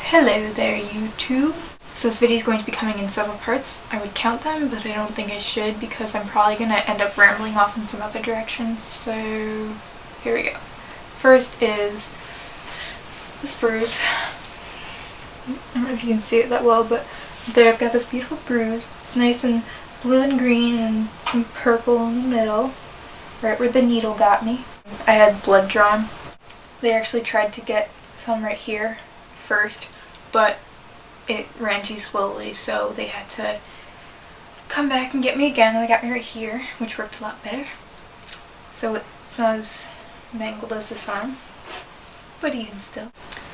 Hello there, YouTube. So this video is going to be coming in several parts. I would count them, but I don't think I should because I'm probably going to end up rambling off in some other direction. So here we go. First is this bruise. I don't know if you can see it that well, but there I've got this beautiful bruise. It's nice and blue and green and some purple in the middle, right where the needle got me. I had blood drawn. They actually tried to get some right here first, but it ran too slowly, so they had to come back and get me again, and they got me right here, which worked a lot better. So it's not as mangled as this arm, but even still.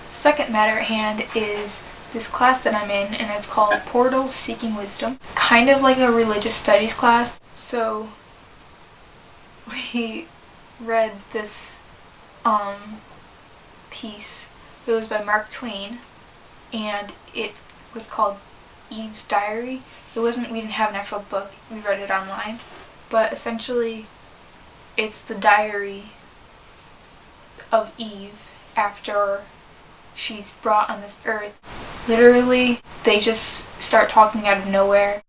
Second matter at hand is this class that I'm in, and it's called Portal Seeking Wisdom. Kind of like a religious studies class. So we read this piece. It was by Mark Twain, and it was called Eve's Diary. We didn't have an actual book, we read it online, but essentially it's the diary of Eve after she's brought on this earth. Literally, they just start talking out of nowhere.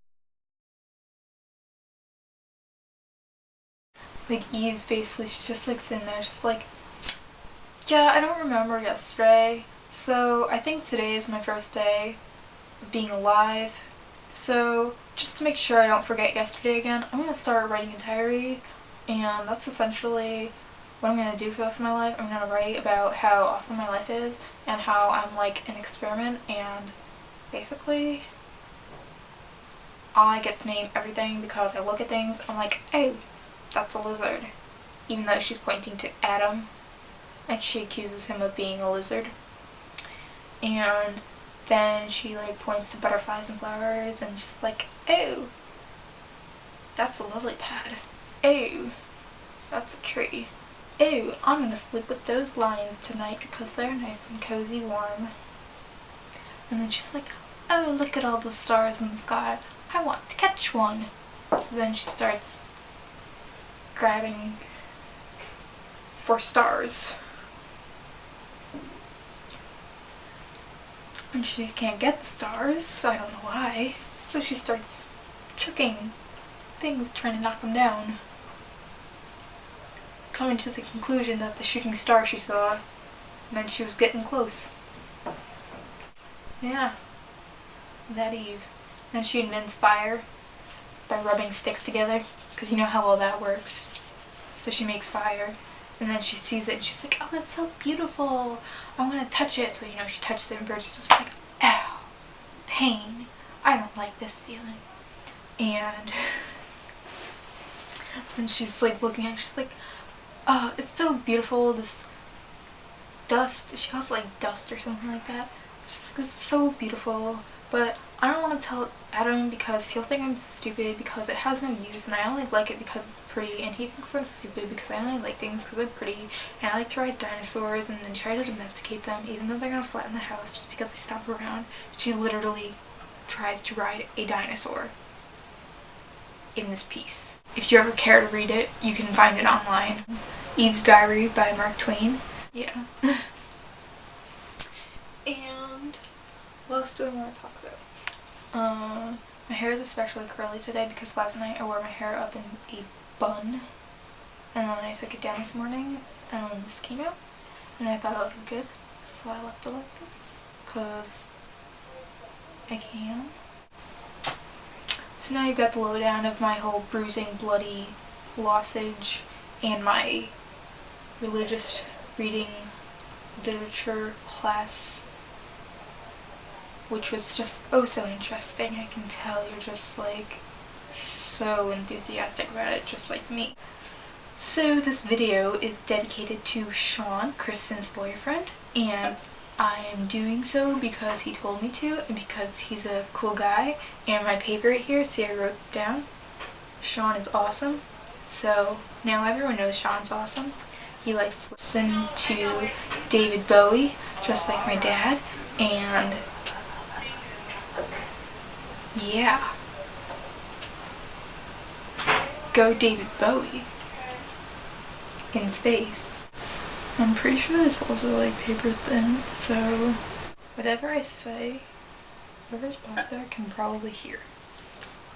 Like Eve basically, she's just like sitting there, she's like, yeah, I don't remember yesterday, so I think today is my first day of being alive. So just to make sure I don't forget yesterday again, I'm going to start writing a diary, and that's essentially what I'm going to do for the rest of my life. I'm going to write about how awesome my life is and how I'm like an experiment, and basically I get to name everything because I look at things, I'm like, oh, that's a lizard, even though she's pointing to Adam. And she accuses him of being a lizard. And then she like points to butterflies and flowers, and she's like, oh, that's a lily pad. Oh, that's a tree. Oh, I'm gonna sleep with those lions tonight because they're nice and cozy warm. And then she's like, oh, look at all the stars in the sky. I want to catch one. So then she starts grabbing for stars. And she can't get the stars, so I don't know why. So she starts chucking things, trying to knock them down. Coming to the conclusion that the shooting star she saw meant she was getting close. Yeah. That Eve. Then she invents fire by rubbing sticks together, because you know how well that works. So she makes fire. And then she sees it and she's like, oh, that's so beautiful. I want to touch it. So, she touches it and Bridget's just like, ow, pain. I don't like this feeling. And then she's like looking at it, she's like, oh, it's so beautiful. This dust, she calls it like dust or something like that. She's like, it's so beautiful. But I don't want to tell Adam because he'll think I'm stupid because it has no use, and I only like it because it's pretty, and he thinks I'm stupid because I only like things because they're pretty, and I like to ride dinosaurs and then try to domesticate them even though they're going to flatten the house just because they stop around. She literally tries to ride a dinosaur in this piece. If you ever care to read it, you can find it online. Eve's Diary by Mark Twain. Yeah. And what else do I want to talk about? My hair is especially curly today because last night I wore my hair up in a bun, and then I took it down this morning, and then this came out, and I thought it looked good, so I left it like this, because I can. So now you've got the lowdown of my whole bruising, bloody lossage, and my religious reading literature class, which was just oh so interesting. I can tell you're just like so enthusiastic about it, just like me. So this video is dedicated to Sean, Kristen's boyfriend, and I am doing so because he told me to and because he's a cool guy. And my paper right here, see, I wrote it down. Sean is awesome. So now everyone knows Sean's awesome. He likes to listen to David Bowie, just like my dad, and yeah. Go David Bowie. In space. I'm pretty sure this walls are like paper thin, so Whatever I say, whoever's back there can probably hear.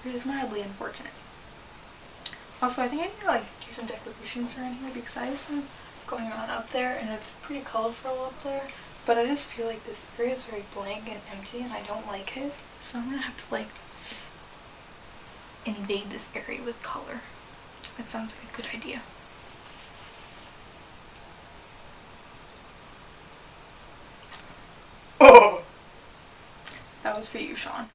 Which is mildly unfortunate. Also, I think I need to like do some decorations around here because I have some going on up there and it's pretty colorful up there. But I just feel like this area is very blank and empty and I don't like it. So I'm gonna have to like invade this area with color. That sounds like a good idea. Oh! That was for you, Sean.